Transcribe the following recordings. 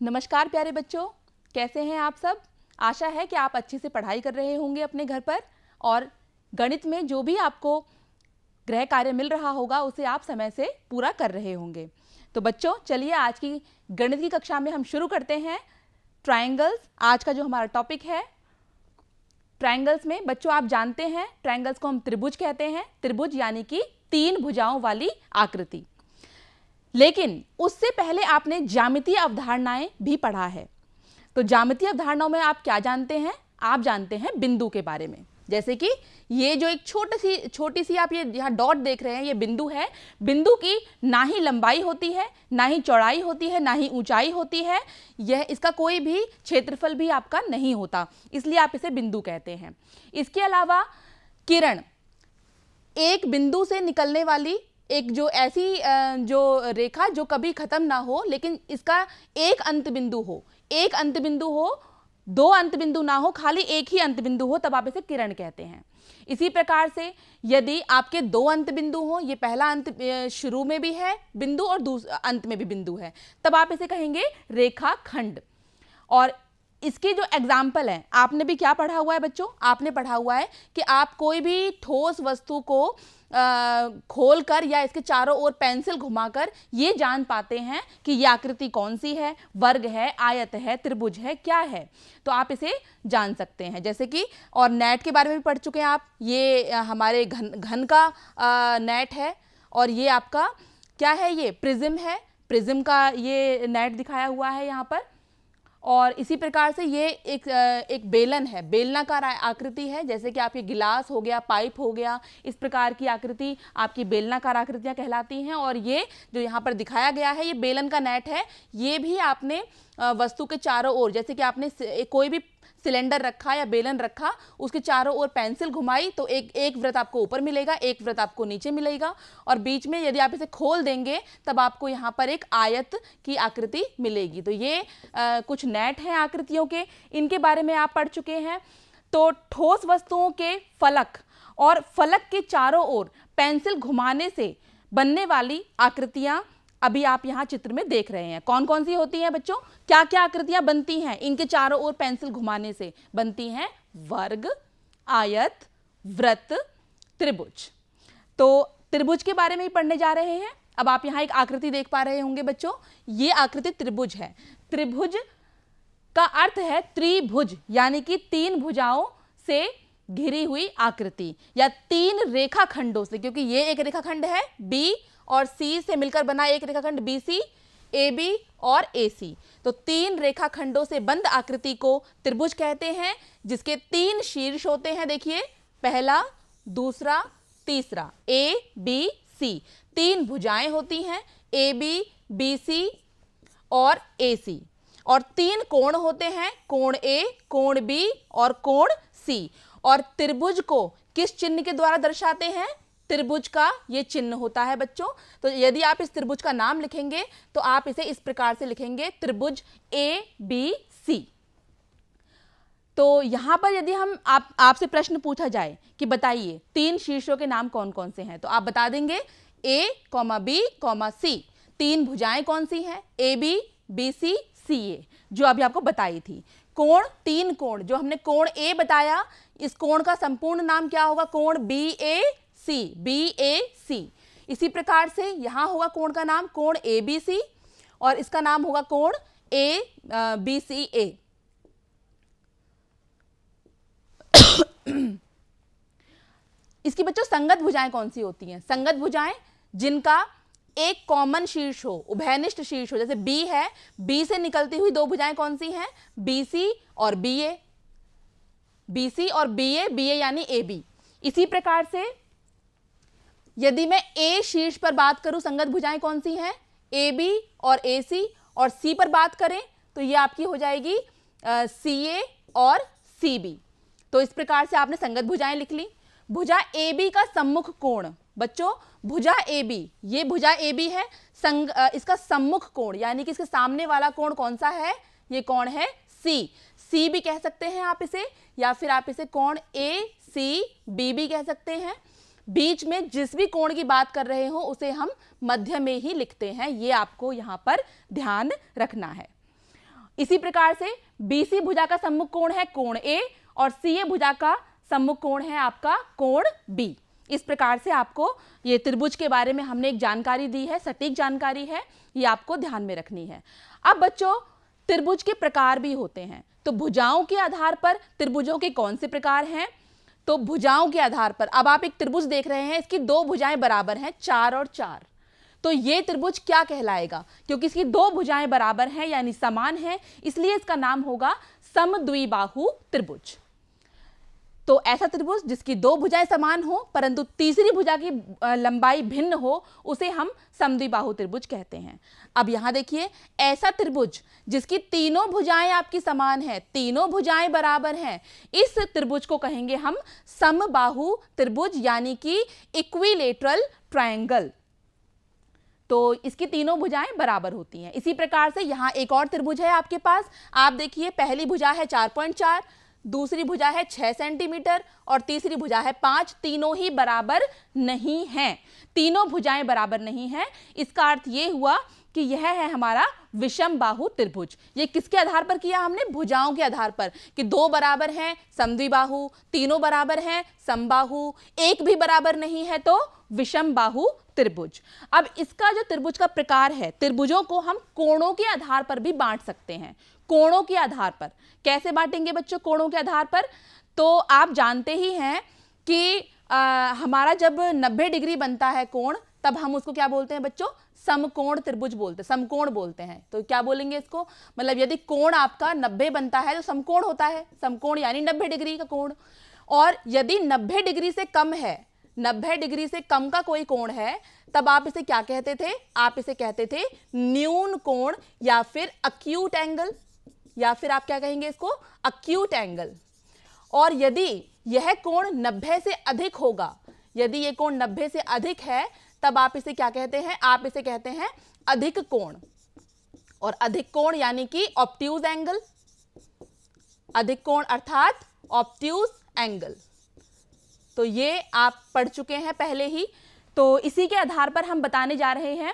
नमस्कार प्यारे बच्चों, कैसे हैं आप सब। आशा है कि आप अच्छे से पढ़ाई कर रहे होंगे अपने घर पर और गणित में जो भी आपको गृह कार्य मिल रहा होगा उसे आप समय से पूरा कर रहे होंगे। तो बच्चों चलिए आज की गणित की कक्षा में हम शुरू करते हैं। ट्रायंगल्स आज का जो हमारा टॉपिक है। ट्रायंगल्स में बच्चों आप जानते हैं ट्रायंगल्स को हम त्रिभुज कहते हैं। त्रिभुज यानी कि 3 भुजाओं वाली आकृति। लेकिन उससे पहले आपने ज्यामितीय अवधारणाएं भी पढ़ा है। तो ज्यामितीय अवधारणाओं में आप क्या जानते हैं? आप जानते हैं बिंदु के बारे में। जैसे कि ये जो एक छोटी सी आप ये यहाँ डॉट देख रहे हैं, ये बिंदु है। बिंदु की ना ही लंबाई होती है, ना ही चौड़ाई होती है, ना ही ऊंचाई होती है। यह इसका कोई भी क्षेत्रफल भी आपका नहीं होता, इसलिए आप इसे बिंदु कहते हैं। इसके अलावा किरण, एक बिंदु से निकलने वाली एक जो ऐसी जो रेखा जो कभी खत्म ना हो, लेकिन इसका एक अंत बिंदु हो, एक अंत बिंदु हो, 2 अंत बिंदु ना हो, खाली एक ही अंत बिंदु हो, तब आप इसे किरण कहते हैं। इसी प्रकार से यदि आपके 2 अंत बिंदु हो, ये पहला अंत शुरू में भी है बिंदु और दूसरा अंत में भी बिंदु है, तब आप इसे कहेंगे रेखाखंड। और इसके जो एग्जाम्पल है, आपने भी क्या पढ़ा हुआ है बच्चों? आपने पढ़ा हुआ है कि आप कोई भी ठोस वस्तु को खोलकर या इसके चारों ओर पेंसिल घुमाकर ये जान पाते हैं कि ये आकृति कौन सी है, वर्ग है, आयत है, त्रिभुज है, क्या है। तो आप इसे जान सकते हैं। जैसे कि और नेट के बारे में भी पढ़ चुके हैं आप। ये हमारे घन का नेट है और ये आपका क्या है, ये प्रिज्म है। प्रिज्म का ये नेट दिखाया हुआ है यहाँ पर। और इसी प्रकार से ये एक बेलन है, बेलनाकार आकृति है। जैसे कि आपके गिलास हो गया, पाइप हो गया, इस प्रकार की आकृति आपकी बेलनाकार आकृतियां कहलाती हैं। और ये जो यहाँ पर दिखाया गया है, ये बेलन का नेट है। ये भी आपने वस्तु के चारों ओर, जैसे कि आपने कोई भी सिलेंडर रखा या बेलन रखा, उसके चारों ओर पेंसिल घुमाई तो एक वृत्त आपको ऊपर मिलेगा, एक वृत्त आपको नीचे मिलेगा, और बीच में यदि आप इसे खोल देंगे तब आपको यहाँ पर एक आयत की आकृति मिलेगी। तो ये कुछ नेट हैं आकृतियों के, इनके बारे में आप पढ़ चुके हैं। तो ठोस वस्तुओं के फलक और फलक के चारों ओर पेंसिल घुमाने से बनने वाली आकृतियां अभी आप यहाँ चित्र में देख रहे हैं। कौन कौन सी होती हैं बच्चों? क्या क्या आकृतियां बनती हैं इनके चारों ओर पेंसिल घुमाने से? बनती हैं वर्ग, आयत, वृत्त, त्रिभुज। तो त्रिभुज के बारे में ही पढ़ने जा रहे हैं। अब आप यहाँ एक आकृति देख पा रहे होंगे बच्चों, ये आकृति त्रिभुज है। त्रिभुज का अर्थ है त्रिभुज, यानी कि 3 भुजाओं से घिरी हुई आकृति या 3 रेखाखंडों से, क्योंकि ये एक रेखाखंड है बी और सी से मिलकर बना एक रेखाखंड BC, AB और AC। तो 3 रेखाखंडों से बंद आकृति को त्रिभुज कहते हैं, जिसके 3 शीर्ष होते हैं। देखिए, पहला, दूसरा, तीसरा, ABC। 3 भुजाएं होती हैं, AB, BC और AC। और 3 कोण होते हैं, कोण A, कोण B और कोण C। और त्रिभुज को किस चिन्ह के द्वारा दर्शाते हैं? त्रिभुज का ये चिन्ह होता है बच्चों। तो यदि आप इस त्रिभुज का नाम लिखेंगे तो आप इसे इस प्रकार से लिखेंगे, त्रिभुज ABC। तो यहां पर यदि हम आपसे प्रश्न पूछा जाए कि बताइए 3 शीर्षों के नाम कौन कौन से हैं, तो आप बता देंगे A, B, C। 3 भुजाएं कौन सी हैं? AB, BC, CA, जो अभी आपको बताई थी। कोण, 3 कोण, जो हमने कोण A बताया, इस कोण का संपूर्ण नाम क्या होगा? कोण BAC। इसी प्रकार से यहां होगा कोण का नाम कोण ABC और इसका नाम होगा कोण ABCA। इसकी बच्चों संगत भुजाएं कौन सी होती हैं? संगत भुजाएं जिनका एक कॉमन शीर्ष हो, उभयनिष्ठ शीर्ष हो। जैसे B है, B से निकलती हुई 2 भुजाएं कौन सी हैं? BC और BA। BC और BA यानी AB। इसी प्रकार से यदि मैं A शीर्ष पर बात करूं, संगत भुजाएं कौन सी हैं? AB और AC। और C पर बात करें तो ये आपकी हो जाएगी CA और CB। तो इस प्रकार से आपने संगत भुजाएं लिख ली। भुजा AB का सम्मुख कोण, बच्चों भुजा AB, ये भुजा AB है, इसका सम्मुख कोण यानी कि इसके सामने वाला कोण कौन सा है? ये कोण है C भी कह सकते हैं आप इसे, या फिर आप इसे कोण ACB भी कह सकते हैं। बीच में जिस भी कोण की बात कर रहे हो उसे हम मध्य में ही लिखते हैं, ये आपको यहाँ पर ध्यान रखना है। इसी प्रकार से BC भुजा का सम्मुख कोण है कोण A और CA भुजा का सम्मुख कोण है आपका कोण B। इस प्रकार से आपको ये त्रिभुज के बारे में हमने एक जानकारी दी है, सटीक जानकारी है, ये आपको ध्यान में रखनी है। अब बच्चों त्रिभुज के प्रकार भी होते हैं, तो भुजाओं के आधार पर त्रिभुजों के कौन से प्रकार हैं? तो भुजाओं के आधार पर अब आप एक त्रिभुज देख रहे हैं, इसकी दो भुजाएं बराबर हैं 4 और 4, तो ये त्रिभुज क्या कहलाएगा? क्योंकि इसकी दो भुजाएं बराबर हैं यानी समान हैं, इसलिए इसका नाम होगा समद्विबाहु त्रिभुज। तो ऐसा त्रिभुज जिसकी दो भुजाएं समान हो परंतु तीसरी भुजा की लंबाई भिन्न हो, उसे हम समद्विबाहु त्रिभुज कहते हैं। अब यहां देखिए, ऐसा त्रिभुज जिसकी तीनों भुजाएं आपकी समान है, तीनों भुजाएं बराबर हैं, इस त्रिभुज को कहेंगे हम समबाहु त्रिभुज यानी कि इक्विलेटरल ट्रायंगल। तो इसकी तीनों भुजाएं बराबर होती हैं। इसी प्रकार से यहां एक और त्रिभुज है आपके पास, आप देखिए पहली भुजा है 4.4, दूसरी भुजा है 6 सेंटीमीटर और तीसरी भुजा है 5, तीनों ही बराबर नहीं हैं, तीनों भुजाएं बराबर नहीं हैं। इसका अर्थ ये हुआ कि यह है हमारा विषम बाहु त्रिभुज। ये किसके आधार पर किया हमने? भुजाओं के आधार पर, कि दो बराबर हैं समद्विबाहु, तीनों बराबर हैं समबाहु, एक भी बराबर नहीं है तो विषम बाहु त्रिभुज। अब इसका जो त्रिभुज का प्रकार है, त्रिभुजों को हम कोणों के आधार पर भी बांट सकते हैं। कोणों के आधार पर कैसे बांटेंगे बच्चों? कोणों के आधार पर तो आप जानते ही हैं कि हमारा जब 90 डिग्री बनता है कोण, तब हम उसको क्या बोलते हैं बच्चों? समकोण त्रिभुज बोलते हैं, समकोण बोलते हैं। तो क्या बोलेंगे इसको? मतलब यदि कोण आपका 90 बनता है तो समकोण होता है, समकोण यानी 90 डिग्री का कोण। और यदि 90 डिग्री से कम है, 90 डिग्री से कम का कोई कोण है, तब आप इसे क्या कहते थे? आप इसे कहते थे न्यून कोण या फिर अक्यूट एंगल, या फिर आप क्या कहेंगे इसको? Acute angle. और यदि यह कोण 90 से अधिक होगा, यदि यह कोण 90 से अधिक है, तब आप इसे क्या कहते हैं? आप इसे कहते हैं अधिक कोण। और अधिक कोण यानी कि ऑब्ट्यूज एंगल, अधिक कोण अर्थात ऑब्ट्यूज एंगल। तो ये आप पढ़ चुके हैं पहले ही। तो इसी के आधार पर हम बताने जा रहे हैं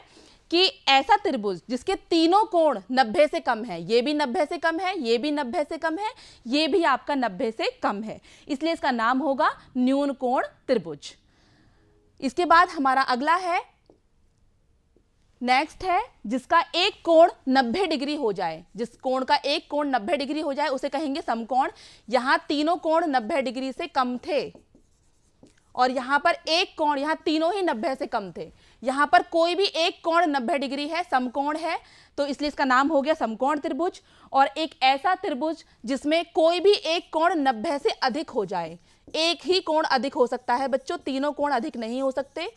कि ऐसा त्रिभुज जिसके तीनों कोण 90 से कम है, ये भी 90 से कम है, ये भी 90 से कम है, ये भी आपका 90 से कम है, इसलिए इसका नाम होगा न्यून कोण त्रिभुज। इसके बाद हमारा अगला है, नेक्स्ट है जिसका एक कोण 90 डिग्री हो जाए, जिस कोण का एक कोण 90 डिग्री हो जाए उसे कहेंगे समकोण। यहां तीनों कोण 90 डिग्री से कम थे और यहां पर एक कोण, यहां तीनों ही 90 से कम थे, यहां पर कोई भी एक कोण 90 डिग्री है, समकोण है, तो इसलिए इसका नाम हो गया समकोण त्रिभुज। और एक ऐसा त्रिभुज जिसमें कोई भी एक कोण 90 से अधिक हो जाए, एक ही कोण अधिक हो सकता है बच्चों, तीनों कोण अधिक नहीं हो सकते,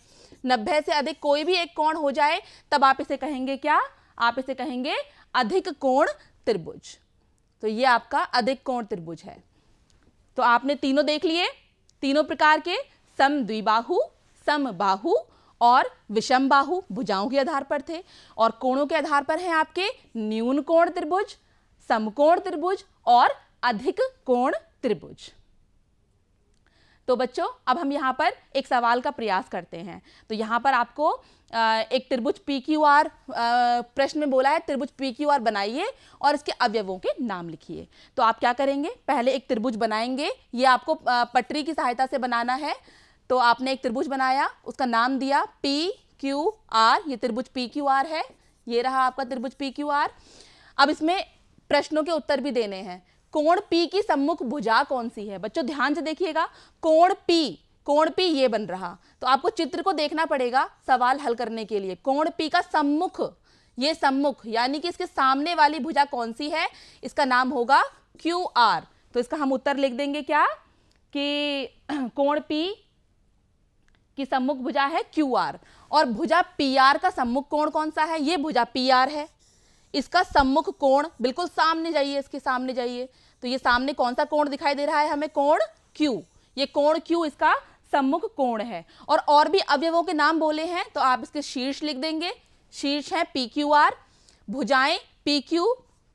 90 से अधिक कोई भी एक कोण हो जाए, तब आप इसे कहेंगे क्या? आप इसे कहेंगे अधिक कोण त्रिभुज। तो ये आपका अधिक कोण त्रिभुज है। तो आपने तीनों देख लिए, तीनों प्रकार के, समद्विबाहु, समबाहु और विषम बाहु, भुजाओं के आधार पर थे। और कोणों के आधार पर हैं आपके न्यून कोण त्रिभुज, समकोण त्रिभुज और अधिक कोण त्रिभुज। तो बच्चों अब हम यहाँ पर एक सवाल का प्रयास करते हैं। तो यहाँ पर आपको एक त्रिभुज PQR प्रश्न में बोला है, त्रिभुज PQR बनाइए और इसके अवयवों के नाम लिखिए। तो आप क्या करेंगे? पहले एक त्रिभुज बनाएंगे, ये आपको पटरी की सहायता से बनाना है। तो आपने एक त्रिभुज बनाया, उसका नाम दिया PQR, ये त्रिभुज PQR है, ये रहा आपका त्रिभुज PQR। अब इसमें प्रश्नों के उत्तर भी देने हैं। कोण P की सम्मुख भुजा कौन सी है? बच्चों ध्यान से देखिएगा, कोण P ये बन रहा, तो आपको चित्र को देखना पड़ेगा सवाल हल करने के लिए। कोण P का सम्मुख, ये सम्मुख यानी कि इसके सामने वाली भुजा कौन सी है? इसका नाम होगा QR। तो इसका हम उत्तर लिख देंगे क्या? कि कोण P की सम्मुख भुजा है QR। और भुजा PR का सम्मुख कोण कौन सा है? ये भुजा PR है, इसका सम्मुख कोण, बिल्कुल सामने जाइए, इसके सामने जाइए, तो ये सामने कौन सा कोण दिखाई दे रहा है हमें? कोण Q। ये कोण Q इसका सम्मुख कोण है। और भी अवयवों के नाम बोले हैं, तो आप इसके शीर्ष लिख देंगे। शीर्ष है PQR, भुजाएं PQ,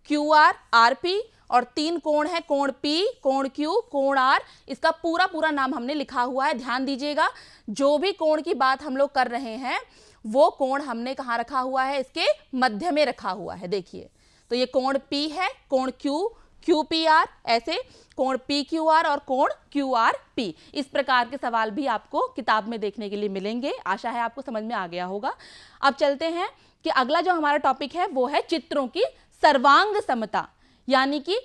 QR, RP, और तीन कोण है, कोण P, कोण Q, कोण R। इसका पूरा नाम हमने लिखा हुआ है। ध्यान दीजिएगा, जो भी कोण की बात हम लोग कर रहे हैं वो कोण हमने कहाँ रखा हुआ है? इसके मध्य में रखा हुआ है। देखिए, तो ये कोण P है, कोण Q, QPR, ऐसे कोण PQR और कोण QRP। इस प्रकार के सवाल भी आपको किताब में देखने के लिए मिलेंगे। आशा है आपको समझ में आ गया होगा। अब चलते हैं कि अगला जो हमारा टॉपिक है वो है चित्रों की सर्वांग समता, यानी कि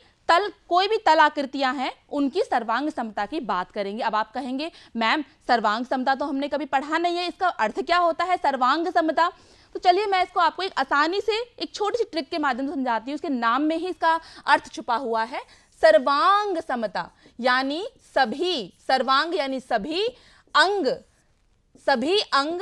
कोई भी तल आकृतियां हैं उनकी सर्वांग समता की बात करेंगे। अब आप कहेंगे मैम सर्वांग समता तो हमने कभी पढ़ा नहीं है, इसका अर्थ क्या होता है सर्वांग समता? तो चलिए मैं इसको आपको एक आसानी से एक छोटी सी ट्रिक के माध्यम से समझाती हूँ। उसके नाम में ही इसका अर्थ छुपा हुआ है। सर्वांग समता यानी सभी, सर्वांग यानी सभी अंग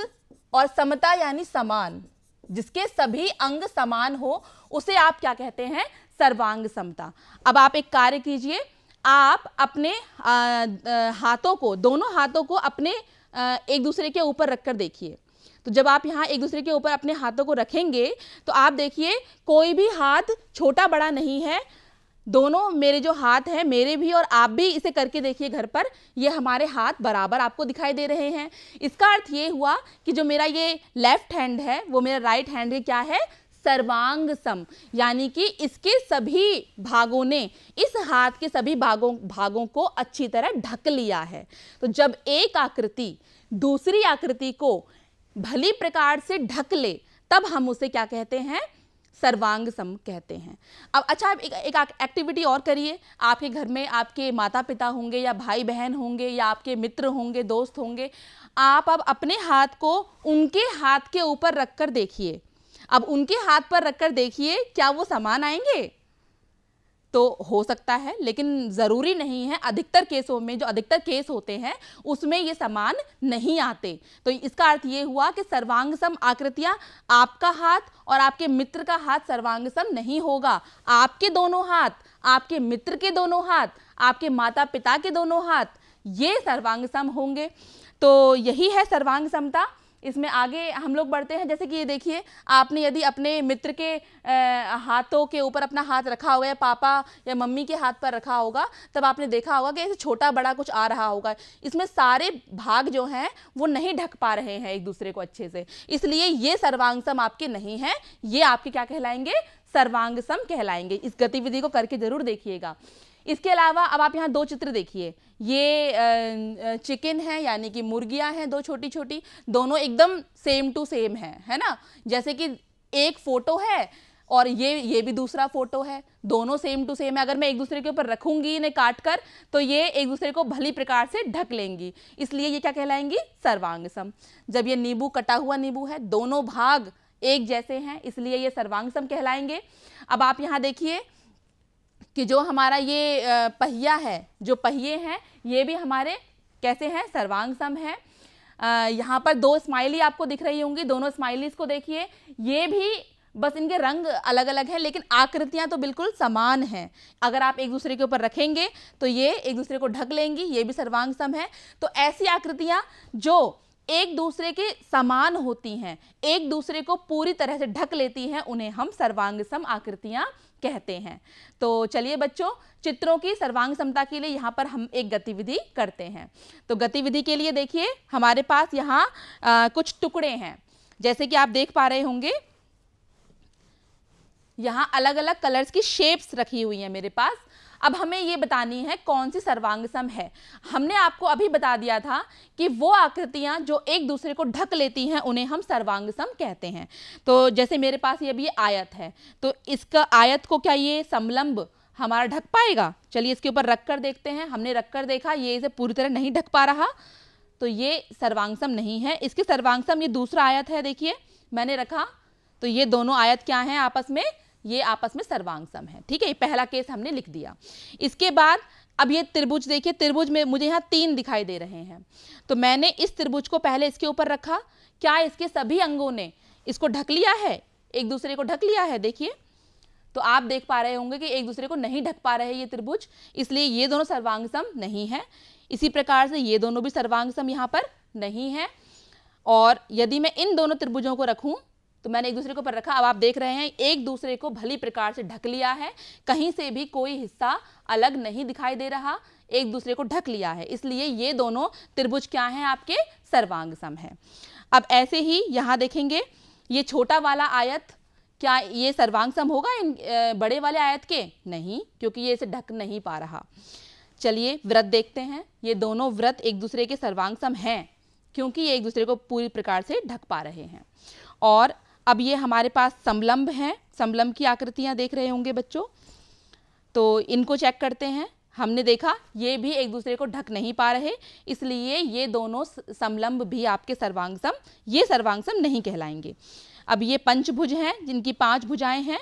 और समता यानी समान, जिसके सभी अंग समान हो उसे आप क्या कहते हैं? सर्वांग समता। अब आप एक कार्य कीजिए, आप अपने हाथों को, दोनों हाथों को अपने एक दूसरे के ऊपर रखकर देखिए। तो जब आप यहाँ एक दूसरे के ऊपर अपने हाथों को रखेंगे तो आप देखिए कोई भी हाथ छोटा बड़ा नहीं है। दोनों मेरे जो हाथ हैं, मेरे भी और आप भी इसे करके देखिए घर पर, ये हमारे हाथ बराबर आपको दिखाई दे रहे हैं। इसका अर्थ ये हुआ कि जो मेरा ये लेफ्ट हैंड है वो मेरा राइट हैंड है क्या है? सर्वांग सम, यानी कि इसके सभी भागों ने इस हाथ के सभी भागों को अच्छी तरह ढक लिया है। तो जब एक आकृति दूसरी आकृति को भली प्रकार से ढक ले तब हम उसे क्या कहते हैं? सर्वांग सम कहते हैं। अब अच्छा आप एक एक्टिविटी और करिए। आपके घर में आपके माता पिता होंगे या भाई बहन होंगे या आपके मित्र होंगे, दोस्त होंगे। आप अब अपने हाथ को उनके हाथ के ऊपर रखकर देखिए। अब उनके हाथ पर रखकर देखिए क्या वो समान आएंगे? तो हो सकता है, लेकिन ज़रूरी नहीं है। अधिकतर केसों में, जो अधिकतर केस होते हैं उसमें ये समान नहीं आते। तो इसका अर्थ ये हुआ कि सर्वांग सम आकृतियां, आपका हाथ और आपके मित्र का हाथ सर्वांग सम नहीं होगा। आपके दोनों हाथ, आपके मित्र के दोनों हाथ, आपके माता पिता के दोनों हाथ, ये सर्वांग सम होंगे। तो यही है सर्वांग समता। इसमें आगे हम लोग बढ़ते हैं। जैसे कि ये देखिए, आपने यदि अपने मित्र के हाथों के ऊपर अपना हाथ रखा होगा या पापा या मम्मी के हाथ पर रखा होगा, तब आपने देखा होगा कि ऐसे छोटा बड़ा कुछ आ रहा होगा। इसमें सारे भाग जो हैं वो नहीं ढक पा रहे हैं एक दूसरे को अच्छे से, इसलिए ये सर्वांग सम आपके नहीं है। ये आपके क्या कहलाएंगे? सर्वांग सम कहलाएंगे। इस गतिविधि को करके जरूर देखिएगा। इसके अलावा अब आप यहाँ दो चित्र देखिए। ये चिकन है, यानी कि मुर्गियां हैं दो छोटी छोटी, दोनों एकदम सेम टू सेम है ना? जैसे कि एक फोटो है और ये भी दूसरा फोटो है, दोनों सेम टू सेम है। अगर मैं एक दूसरे के ऊपर रखूंगी इन्हें काट कर तो ये एक दूसरे को भली प्रकार से ढक लेंगी, इसलिए ये क्या कहलाएंगी? सर्वांग सम। जब ये नींबू, कटा हुआ नींबू है, दोनों भाग एक जैसे हैं, इसलिए ये सर्वांग सम कहलाएंगे। अब आप यहाँ देखिए कि जो हमारा ये पहिया है, जो पहिए हैं ये भी हमारे कैसे हैं? सर्वांग सम है। यहाँ पर दो स्माइली आपको दिख रही होंगी, दोनों स्माइलीज को देखिए, ये भी बस इनके रंग अलग अलग हैं लेकिन आकृतियाँ तो बिल्कुल समान हैं। अगर आप एक दूसरे के ऊपर रखेंगे तो ये एक दूसरे को ढक लेंगी, ये भी सर्वांग सम है। तो ऐसी आकृतियाँ जो एक दूसरे के समान होती हैं, एक दूसरे को पूरी तरह से ढक लेती हैं, उन्हें हम सर्वांग सम आकृतियाँ कहते हैं। तो चलिए बच्चों, चित्रों की सर्वांग समता के लिए यहाँ पर हम एक गतिविधि करते हैं। तो गतिविधि के लिए देखिए हमारे पास यहाँ कुछ टुकड़े हैं। जैसे कि आप देख पा रहे होंगे यहाँ अलग अलग कलर्स की शेप्स रखी हुई हैं मेरे पास। अब हमें ये बतानी है कौन सी सर्वांग सम है। हमने आपको अभी बता दिया था कि वो आकृतियां जो एक दूसरे को ढक लेती हैं उन्हें हम सर्वांग सम कहते हैं। तो जैसे मेरे पास ये भी आयत है, तो इसका आयत को क्या ये समलंब हमारा ढक पाएगा? चलिए इसके ऊपर रख कर देखते हैं। हमने रख कर देखा, ये इसे पूरी तरह नहीं ढक पा रहा, तो ये सर्वांग सम नहीं है। इसकी सर्वांग सम ये दूसरा आयत है, देखिए मैंने रखा, तो ये दोनों आयत क्या हैं आपस में? ये आपस में सर्वांग सम है। ठीक है, ये पहला केस हमने लिख दिया। इसके बाद अब ये त्रिभुज देखिए, त्रिभुज में मुझे यहाँ 3 दिखाई दे रहे हैं, तो मैंने इस त्रिभुज को पहले इसके ऊपर रखा। क्या इसके सभी अंगों ने इसको ढक लिया है? एक दूसरे को ढक लिया है? देखिए, तो आप देख पा रहे होंगे कि एक दूसरे को नहीं ढक पा रहे ये त्रिभुज, इसलिए ये दोनों सर्वांग सम नहीं है। इसी प्रकार से ये दोनों भी सर्वांग सम यहाँ पर नहीं है। और यदि मैं इन दोनों त्रिभुजों को रखूं, तो मैंने एक दूसरे को पर रखा, अब आप देख रहे हैं एक दूसरे को भली प्रकार से ढक लिया है, कहीं से भी कोई हिस्सा अलग नहीं दिखाई दे रहा, एक दूसरे को ढक लिया है, इसलिए ये दोनों त्रिभुज क्या हैं? आपके सर्वांग सम है। अब ऐसे ही यहाँ देखेंगे, ये छोटा वाला आयत क्या ये सर्वांग सम होगा इन बड़े वाले आयत के? नहीं, क्योंकि ये इसे ढक नहीं पा रहा। चलिए वृत्त देखते हैं। ये दोनों वृत्त एक दूसरे के सर्वांग सम हैं, क्योंकि ये एक दूसरे को पूरी प्रकार से ढक पा रहे हैं। और अब ये हमारे पास समलंब हैं, समलंब की आकृतियां देख रहे होंगे बच्चों, तो इनको चेक करते हैं। हमने देखा ये भी एक दूसरे को ढक नहीं पा रहे, इसलिए ये दोनों समलंब भी आपके सर्वांगसम, ये सर्वांगसम नहीं कहलाएंगे। अब ये पंचभुज हैं जिनकी 5 भुजाएं हैं,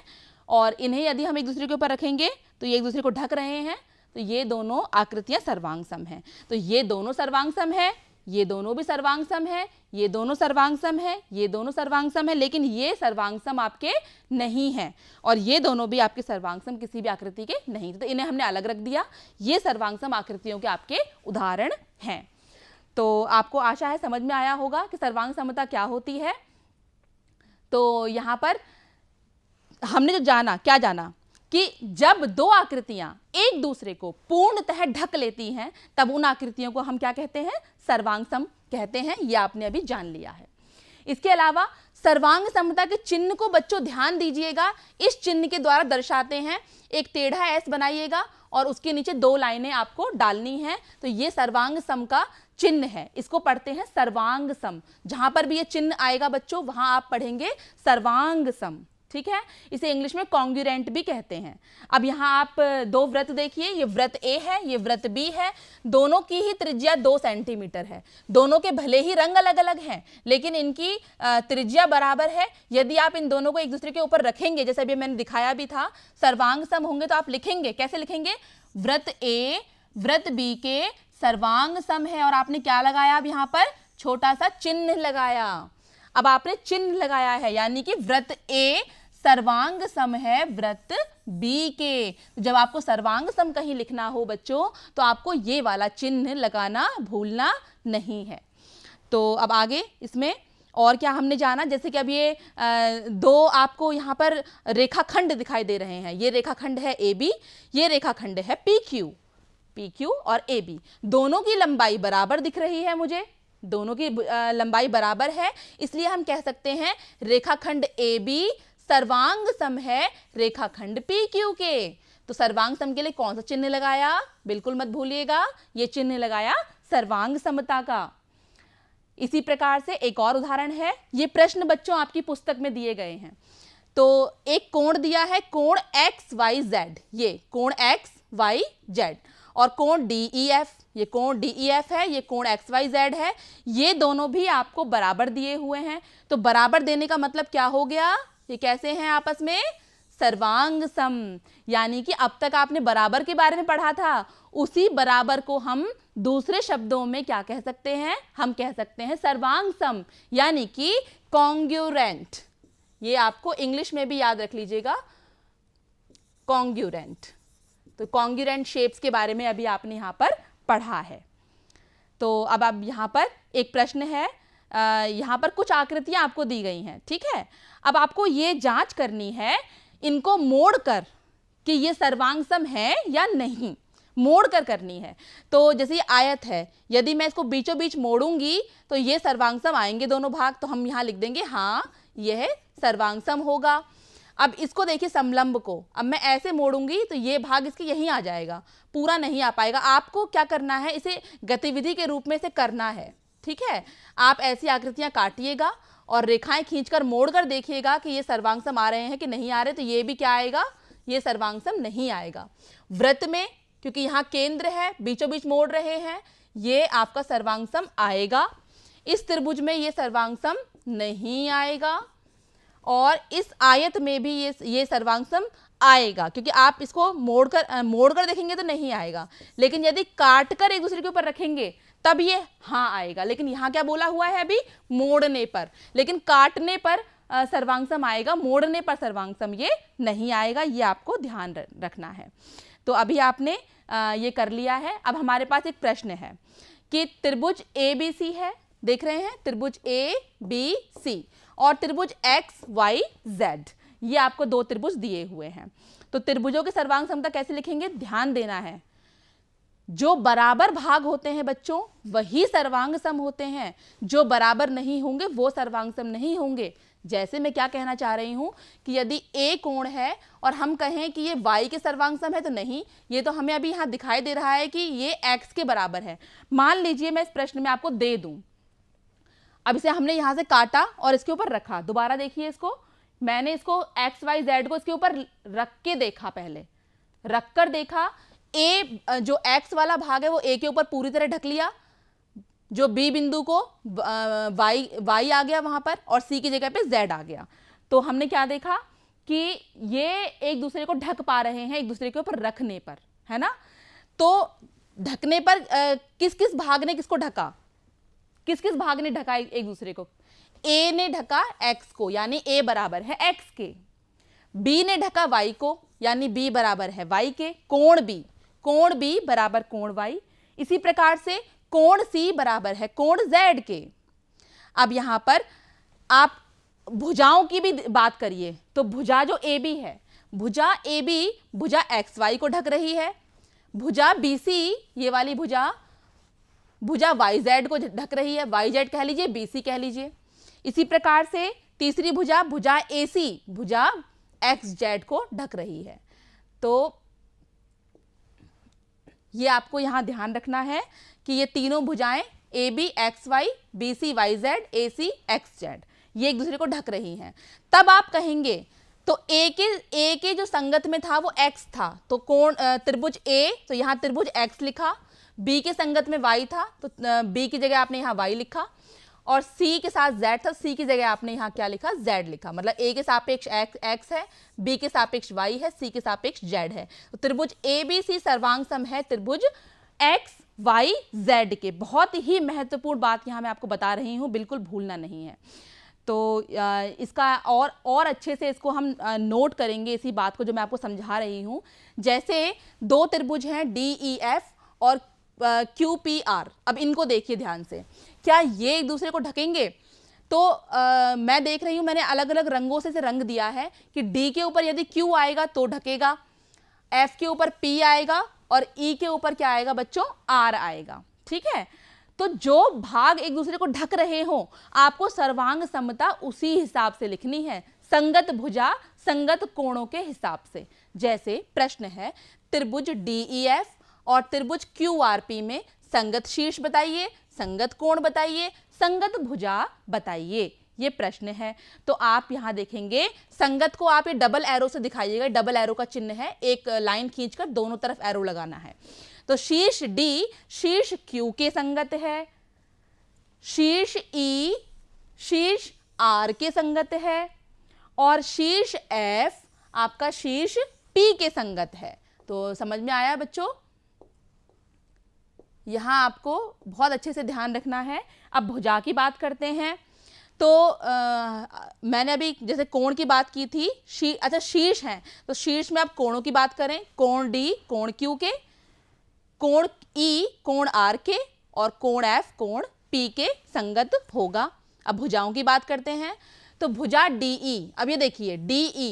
और इन्हें यदि हम एक दूसरे के ऊपर रखेंगे तो ये एक दूसरे को ढक रहे हैं, तो ये दोनों आकृतियां सर्वांगसम हैं। तो ये दोनों सर्वांगसम है, ये दोनों भी सर्वांगसम है, ये दोनों सर्वांगसम है, ये दोनों सर्वांगसम है, लेकिन ये सर्वांगसम आपके नहीं हैं, और ये दोनों भी आपके सर्वांगसम किसी भी आकृति के नहीं, तो इन्हें हमने अलग रख दिया। ये सर्वांगसम आकृतियों के आपके उदाहरण हैं। तो आपको आशा है समझ में आया होगा कि सर्वांग समता क्या होती है। तो यहाँ पर हमने जो जाना, क्या जाना कि जब दो आकृतियां एक दूसरे को पूर्णतः ढक लेती हैं, तब उन आकृतियों को हम क्या कहते हैं? सर्वांग सम कहते हैं। ये आपने अभी जान लिया है। इसके अलावा सर्वांग समता के चिन्ह को बच्चों ध्यान दीजिएगा, इस चिन्ह के द्वारा दर्शाते हैं। एक टेढ़ा एस बनाइएगा और उसके नीचे 2 लाइनें आपको डालनी हैं, तो ये सर्वांग सम का चिन्ह है। इसको पढ़ते हैं सर्वांग सम। जहां पर भी ये चिन्ह आएगा बच्चों, वहां आप पढ़ेंगे सर्वांग सम, ठीक है। इसे इंग्लिश में कॉन्ग्रुएंट भी कहते हैं। अब यहाँ आप 2 वृत्त देखिए, ये वृत्त ए है, ये वृत्त बी है। दोनों की ही त्रिज्या 2 सेंटीमीटर है। दोनों के भले ही रंग अलग अलग हैं, लेकिन इनकी त्रिज्या बराबर है। यदि आप इन दोनों को एक दूसरे के ऊपर रखेंगे, जैसे अभी मैंने दिखाया भी था, सर्वांग सम होंगे, तो आप लिखेंगे, कैसे लिखेंगे? वृत्त ए वृत्त बी के सर्वांग सम है, और आपने क्या लगाया? अब यहाँ पर छोटा सा चिन्ह लगाया। अब आपने चिन्ह लगाया है, यानी कि वृत्त ए सर्वांग सम है वृत्त बी के। जब आपको सर्वांग सम कहीं लिखना हो बच्चों, तो आपको ये वाला चिन्ह लगाना भूलना नहीं है। तो अब आगे इसमें और क्या हमने जाना, जैसे कि अब ये 2 आपको यहाँ पर रेखाखंड दिखाई दे रहे हैं। ये रेखाखंड है ए बी, ये रेखाखंड है पी क्यू और ए बी। दोनों की लंबाई बराबर दिख रही है मुझे, दोनों की लंबाई बराबर है, इसलिए हम कह सकते हैं रेखाखंड ए बी सर्वांग सम है रेखाखंड पी क्यू के। तो सर्वांग सम के लिए कौन सा चिन्ह लगाया? बिल्कुल मत भूलिएगा, ये चिन्ह लगाया सर्वांग समता का। इसी प्रकार से एक और उदाहरण है। ये प्रश्न बच्चों आपकी पुस्तक में दिए गए हैं। तो एक कोण दिया है, कोण एक्स वाई जेड, ये कोण एक्स वाई जेड, और कोण डी ई एफ, ये कोण डी ई एफ है, ये कोण एक्स वाई जेड है। ये दोनों भी आपको बराबर दिए हुए हैं। तो बराबर देने का मतलब क्या हो गया? ये कैसे हैं आपस में? सर्वांग सम। यानी कि अब तक आपने बराबर के बारे में पढ़ा था, उसी बराबर को हम दूसरे शब्दों में क्या कह सकते हैं? हम कह सकते हैं सर्वांग सम, यानी कि कॉन्ग्रुएंट। ये आपको इंग्लिश में भी याद रख लीजिएगा, कॉन्ग्रुएंट। तो कॉन्ग्रुएंट शेप्स के बारे में अभी आपने यहाँ पर पढ़ा है। तो अब यहाँ पर एक प्रश्न है, यहाँ पर कुछ आकृतियां आपको दी गई हैं, ठीक है। अब आपको ये जांच करनी है इनको मोड़कर कि ये सर्वांग सम है या नहीं, मोड़कर करनी है। तो जैसे ये आयत है, यदि मैं इसको बीचों बीच मोड़ूंगी तो ये सर्वांग सम आएंगे दोनों भाग, तो हम यहाँ लिख देंगे हाँ यह सर्वांग सम होगा। अब इसको देखिए समलंब को, अब मैं ऐसे मोड़ूंगी तो ये भाग इसके यहीं आ जाएगा, पूरा नहीं आ पाएगा। आपको क्या करना है, इसे गतिविधि के रूप में इसे करना है, ठीक है। आप ऐसी आकृतियां काटिएगा और रेखाएं खींचकर मोड़कर देखिएगा कि ये सर्वांग सम आ रहे हैं कि नहीं आ रहे। तो ये भी क्या आएगा? ये सर्वांग सम नहीं आएगा। वृत्त में क्योंकि यहाँ केंद्र है, बीचों बीच मोड़ रहे हैं, ये आपका सर्वांग सम आएगा। इस त्रिभुज में ये सर्वांग सम नहीं आएगा, और इस आयत में भी ये सर्वांग सम आएगा, क्योंकि आप इसको मोड़कर देखेंगे तो नहीं आएगा, लेकिन यदि काटकर एक दूसरे के ऊपर रखेंगे तब ये हाँ आएगा। लेकिन यहाँ क्या बोला हुआ है अभी? मोड़ने पर। लेकिन काटने पर सर्वांग सम आएगा, मोड़ने पर सर्वांग सम ये नहीं आएगा। ये आपको ध्यान रखना है। तो अभी आपने ये कर लिया है। अब हमारे पास एक प्रश्न है कि त्रिभुज ए बी सी है, देख रहे हैं, त्रिभुज ए बी सी और त्रिभुज एक्स वाई जेड, ये आपको 2 त्रिभुज दिए हुए हैं। तो त्रिभुजों की सर्वांग समता कैसे लिखेंगे? ध्यान देना है, जो बराबर भाग होते हैं बच्चों वही सर्वांग सम होते हैं, जो बराबर नहीं होंगे वो सर्वांग सम नहीं होंगे। जैसे मैं क्या कहना चाह रही हूं कि यदि A कोण है और हम कहें कि ये y के सर्वांग सम है, तो नहीं, ये तो हमें अभी यहां दिखाई दे रहा है कि ये x के बराबर है। मान लीजिए मैं इस प्रश्न में आपको दे दूं, अब इसे हमने यहां से काटा और इसके ऊपर रखा। दोबारा देखिए इसको, मैंने इसको x y z को इसके ऊपर रख के देखा, पहले रख कर देखा। a जो x वाला भाग है वो a के ऊपर पूरी तरह ढक लिया, जो b बिंदु को y आ गया वहां पर, और c की जगह पे z आ गया। तो हमने क्या देखा कि ये एक दूसरे को ढक पा रहे हैं एक दूसरे के ऊपर रखने पर, है ना। तो ढकने पर किस किस भाग ने किसको ढका, किस किस भाग ने ढका एक दूसरे को। a ने ढका x को, यानी a बराबर है x के। b ने ढका y को, यानी b बराबर है y के। कोण b बराबर कोण y। इसी प्रकार से कोण C बराबर है कोण Z के। अब यहां पर आप भुजाओं की भी बात करिए, तो भुजा जो AB है, भुजा AB भुजा XY को ढक रही है, भुजा BC ये वाली भुजा YZ को ढक रही है, YZ कह लीजिए, BC कह लीजिए। इसी प्रकार से तीसरी भुजा AC भुजा XZ को ढक रही है। तो ये आपको यहां ध्यान रखना है कि ये तीनों भुजाएं AB XY, BC YZ, AC XZ ये एक दूसरे को ढक रही हैं। तब आप कहेंगे तो A के जो संगत में था वो X था, तो कोण त्रिभुज A, तो यहां त्रिभुज X लिखा। B के संगत में Y था, तो B की जगह आपने यहां Y लिखा, और C के साथ Z था, C की जगह आपने यहां क्या लिखा, Z लिखा। मतलब A के सापेक्ष X है, B के सापेक्ष Y है, C के सापेक्ष Z है। तो त्रिभुज ABC सर्वांग सम है त्रिभुज X Y Z के। बहुत ही महत्वपूर्ण बात यहां मैं आपको बता रही हूं, बिल्कुल भूलना नहीं है। तो इसका और अच्छे से इसको हम नोट करेंगे, इसी बात को जो मैं आपको समझा रही हूं। जैसे दो त्रिभुज हैं DEF और QPR। अब इनको देखिए ध्यान से, क्या ये एक दूसरे को ढकेंगे? तो मैं देख रही हूं, मैंने अलग अलग रंगों से रंग दिया है कि D के ऊपर यदि Q आएगा तो ढकेगा, F के ऊपर P आएगा, और E के ऊपर क्या आएगा बच्चों, R आएगा। ठीक है, तो जो भाग एक दूसरे को ढक रहे हो आपको सर्वांग समता उसी हिसाब से लिखनी है, संगत भुजा संगत कोणों के हिसाब से। जैसे प्रश्न है त्रिभुज DEF और त्रिभुज QRP में संगत शीर्ष बताइए, संगत कोण बताइए, संगत भुजा बताइए, ये प्रश्न है। तो आप यहां देखेंगे संगत को आप ये डबल एरो से दिखाइएगा, डबल एरो का चिन्ह है, एक लाइन खींचकर दोनों तरफ एरो लगाना है। तो शीर्ष D शीर्ष Q के संगत है, शीर्ष E शीर्ष R के संगत है, और शीर्ष F आपका शीर्ष P के संगत है। तो समझ में आया बच्चों? यहां आपको बहुत अच्छे से ध्यान रखना है। अब भुजा की बात करते हैं। तो मैंने अभी जैसे कोण की बात की थी, अच्छा शीर्ष है, तो शीर्ष में आप कोणों की बात करें, कोण D कोण Q के, कोण E कोण R के, और कोण F कोण P के संगत होगा। अब भुजाओं की बात करते हैं, तो भुजा DE, अब ये देखिए DE,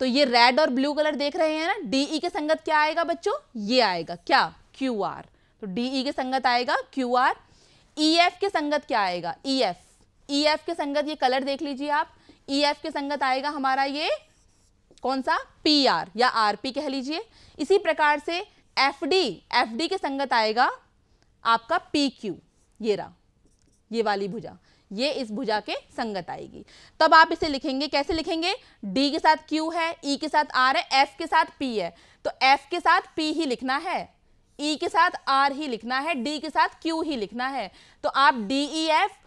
तो ये रेड और ब्लू कलर देख रहे हैं ना, DE के संगत क्या आएगा बच्चों, ये आएगा क्या, QR। तो DE के संगत आएगा QR। EF के संगत क्या आएगा, EF के संगत, ये कलर देख लीजिए आप, EF के संगत आएगा हमारा ये कौन सा, PR या RP कह लीजिए। इसी प्रकार से FD के संगत आएगा आपका PQ, ये रहा, ये वाली भुजा, ये इस भुजा के संगत आएगी। तब आप इसे लिखेंगे, कैसे लिखेंगे, D के साथ Q है, E के साथ R है, F के साथ P है, तो F के साथ P ही लिखना है, E के साथ R ही लिखना है, D के साथ Q ही लिखना है। तो आप DEF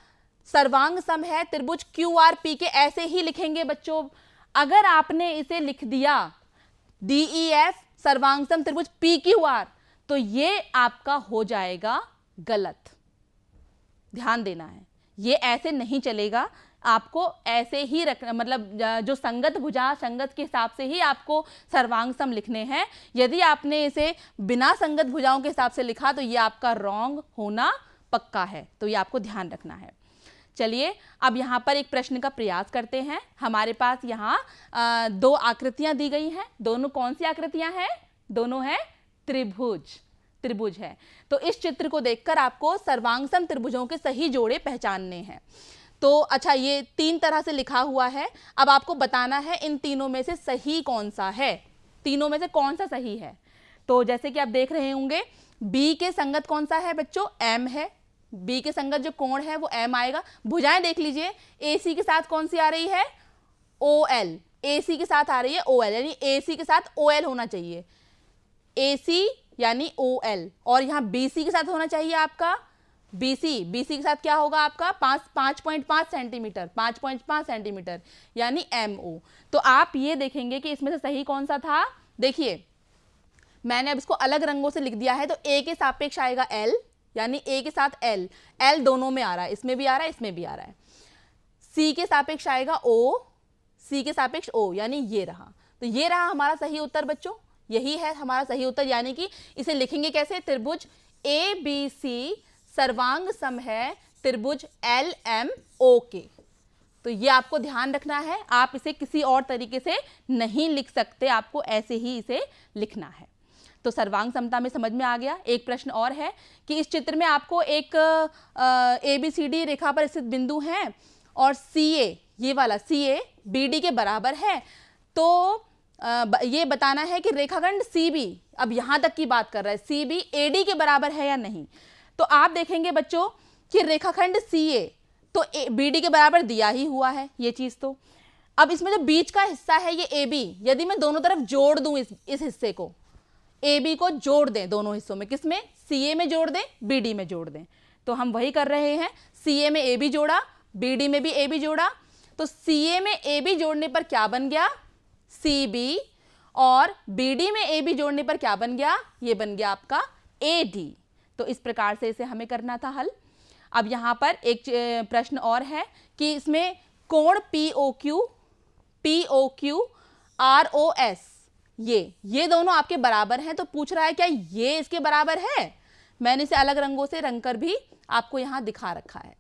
सर्वांग सम है त्रिभुज QRP के ऐसे ही लिखेंगे बच्चों। अगर आपने इसे लिख दिया DEF सर्वांग सम त्रिभुज PQR, तो ये आपका हो जाएगा गलत। ध्यान देना है, ये ऐसे नहीं चलेगा, आपको ऐसे ही रखना, मतलब जो संगत भुजा संगत के हिसाब से ही आपको सर्वांग सम लिखने हैं। यदि आपने इसे बिना संगत भुजाओं के हिसाब से लिखा तो ये आपका रॉन्ग होना पक्का है, तो ये आपको ध्यान रखना है। चलिए अब यहाँ पर एक प्रश्न का प्रयास करते हैं। हमारे पास यहाँ दो आकृतियां दी गई हैं। दोनों कौन सी आकृतियां हैं, दोनों हैं त्रिभुज है। तो इस चित्र को देखकर आपको सर्वांग सम त्रिभुजों के सही जोड़े पहचानने हैं। तो अच्छा, ये 3 तरह से लिखा हुआ है। अब आपको बताना है इन तीनों में से सही कौन सा है, तीनों में से कौन सा सही है। तो जैसे कि आप देख रहे होंगे, बी के संगत कौन सा है बच्चों, एम है। बी के संगत जो कोण है वो एम आएगा। भुजाएं देख लीजिए, ए सी के साथ कौन सी आ रही है, ओ एल। ए सी के साथ आ रही है ओ एल, यानी ए सी के साथ ओ एल होना चाहिए, ए सी यानी ओ एल। और यहाँ बी सी के साथ होना चाहिए आपका बी सी। बी सी के साथ क्या होगा आपका 5.5 सेंटीमीटर, 5.5 सेंटीमीटर यानी एम ओ। तो आप ये देखेंगे कि इसमें से सही कौन सा था। देखिए, मैंने अब इसको अलग रंगों से लिख दिया है। तो ए के सापेक्ष आएगा एल, यानी ए के साथ एल, एल दोनों में आ रहा है, इसमें भी आ रहा है, इसमें भी आ रहा है। सी के सापेक्ष आएगा ओ, सी के सापेक्ष ओ, यानी ये रहा। तो ये रहा हमारा सही उत्तर बच्चों, यही है हमारा सही उत्तर। यानी कि इसे लिखेंगे कैसे, त्रिभुज ए बी सी सर्वांग सम है त्रिभुज एल एम ओ के। तो ये आपको ध्यान रखना है, आप इसे किसी और तरीके से नहीं लिख सकते, आपको ऐसे ही इसे लिखना है। तो सर्वांग समता में समझ में आ गया। एक प्रश्न और है कि इस चित्र में आपको एक ए बी सी डी रेखा पर स्थित बिंदु हैं और सी ए, ये वाला सी ए बी डी के बराबर है। तो ये बताना है कि रेखाखंड सी बी, अब यहाँ तक की बात कर रहा है, सी बी ए डी के बराबर है या नहीं। तो आप देखेंगे बच्चों कि रेखाखंड सी ए तो बी डी के बराबर दिया ही हुआ है ये चीज़। तो अब इसमें जो बीच का हिस्सा है ये ए बी, यदि मैं दोनों तरफ जोड़ दूं इस हिस्से को, ए बी को जोड़ दें दोनों हिस्सों में, किसमें, सी ए में जोड़ दें, बी डी में जोड़ दें। तो हम वही कर रहे हैं, सी ए में ए बी जोड़ा, बी डी में भी ए बी जोड़ा। तो सी ए में ए बी जोड़ने पर क्या बन गया, सी बी, और बी डी में ए बी जोड़ने पर क्या बन गया, ये बन गया आपका ए डी। तो इस प्रकार से इसे हमें करना था हल। अब यहाँ पर एक प्रश्न और है कि इसमें कोण P O Q R O S, ये दोनों आपके बराबर हैं। तो पूछ रहा है क्या ये इसके बराबर है। मैंने इसे अलग रंगों से रंग कर भी आपको यहाँ दिखा रखा है।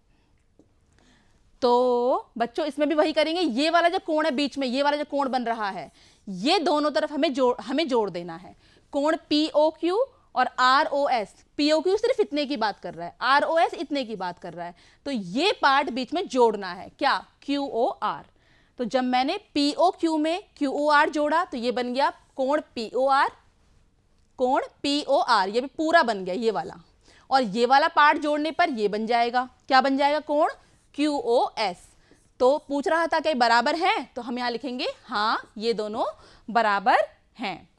तो बच्चों इसमें भी वही करेंगे, ये वाला जो कोण है बीच में, ये वाला जो कोण बन रहा है, ये दोनों तरफ हमें जोड़ देना है। कोण पी ओ क्यू और R O S, P O Q सिर्फ इतने की बात कर रहा है, आर ओ एस इतने की बात कर रहा है। तो ये पार्ट बीच में जोड़ना है, क्या, क्यू ओ आर। तो जब मैंने पी ओ क्यू में क्यू ओ आर जोड़ा तो ये बन गया कोण पी ओ आर, कोण पी ओ आर, ये भी पूरा बन गया ये वाला। और ये वाला पार्ट जोड़ने पर ये बन जाएगा, क्या बन जाएगा, कोण क्यू ओ एस। तो पूछ रहा था कि बराबर हैं, तो हम यहां लिखेंगे हाँ ये दोनों बराबर हैं।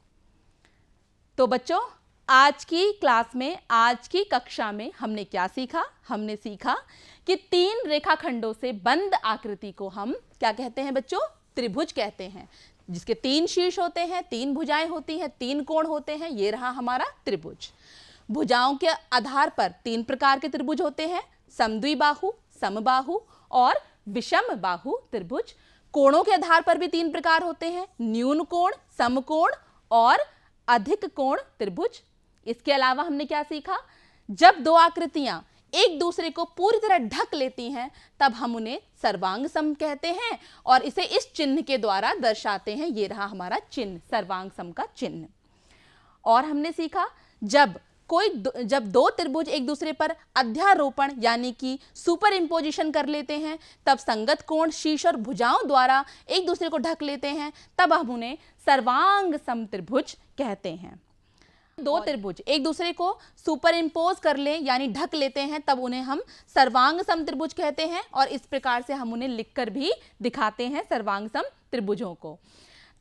तो बच्चों आज की क्लास में, आज की कक्षा में हमने क्या सीखा, हमने सीखा कि 3 रेखाखंडों से बंद आकृति को हम क्या कहते हैं बच्चों, त्रिभुज कहते हैं, जिसके 3 शीर्ष होते हैं, 3 भुजाएं होती हैं, 3 कोण होते हैं। ये रहा हमारा त्रिभुज। भुजाओं के आधार पर 3 प्रकार के त्रिभुज होते हैं, समद्विबाहु, समबाहु और विषम बाहु त्रिभुज। कोणों के आधार पर भी 3 प्रकार होते हैं, न्यून कोण, समकोण और अधिक कोण त्रिभुज। इसके अलावा हमने क्या सीखा, जब 2 आकृतियां एक दूसरे को पूरी तरह ढक लेती हैं तब हम उन्हें सर्वांग सम कहते हैं और इसे इस चिन्ह के द्वारा दर्शाते हैं। ये रहा हमारा चिन्ह, सर्वांग सम का चिन्ह। और हमने सीखा जब 2 त्रिभुज एक दूसरे पर अध्यारोपण यानी कि सुपर इंपोजिशन कर लेते हैं तब संगत कोण शीर्ष और भुजाओं द्वारा एक दूसरे को ढक लेते हैं, तब हम उन्हें सर्वांग सम त्रिभुज कहते हैं। 2 त्रिभुज एक दूसरे को सुपर इंपोज कर ले यानी ढक लेते हैं तब उन्हें हम सर्वांग सम त्रिभुज कहते हैं और इस प्रकार से हम उन्हें लिखकर भी दिखाते हैं सर्वांग सम त्रिभुजों को।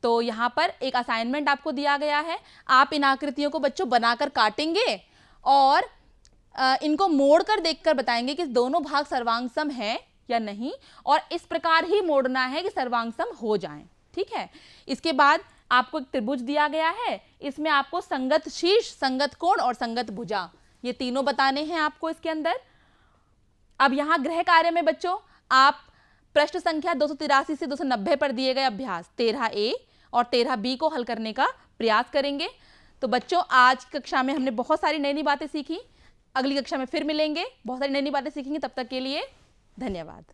तो यहाँ पर एक असाइनमेंट आपको दिया गया है, आप इन आकृतियों को बच्चों बनाकर काटेंगे और इनको मोड़कर देखकर बताएंगे कि दोनों भाग सर्वांग सम है या नहीं, और इस प्रकार ही मोड़ना है कि सर्वांग सम हो जाएं। ठीक है। इसके बाद आपको एक त्रिभुज दिया गया है, इसमें आपको संगत शीर्ष, संगत कोण और संगत भुजा, ये तीनों बताने हैं आपको इसके अंदर। अब यहाँ गृह कार्य में बच्चों आप प्रश्न संख्या 283 से 290 पर दिए गए अभ्यास 13A और 13B को हल करने का प्रयास करेंगे। तो बच्चों आज की कक्षा में हमने बहुत सारी नई नई बातें सीखी, अगली कक्षा में फिर मिलेंगे, बहुत सारी नई नई बातें सीखेंगे। तब तक के लिए धन्यवाद।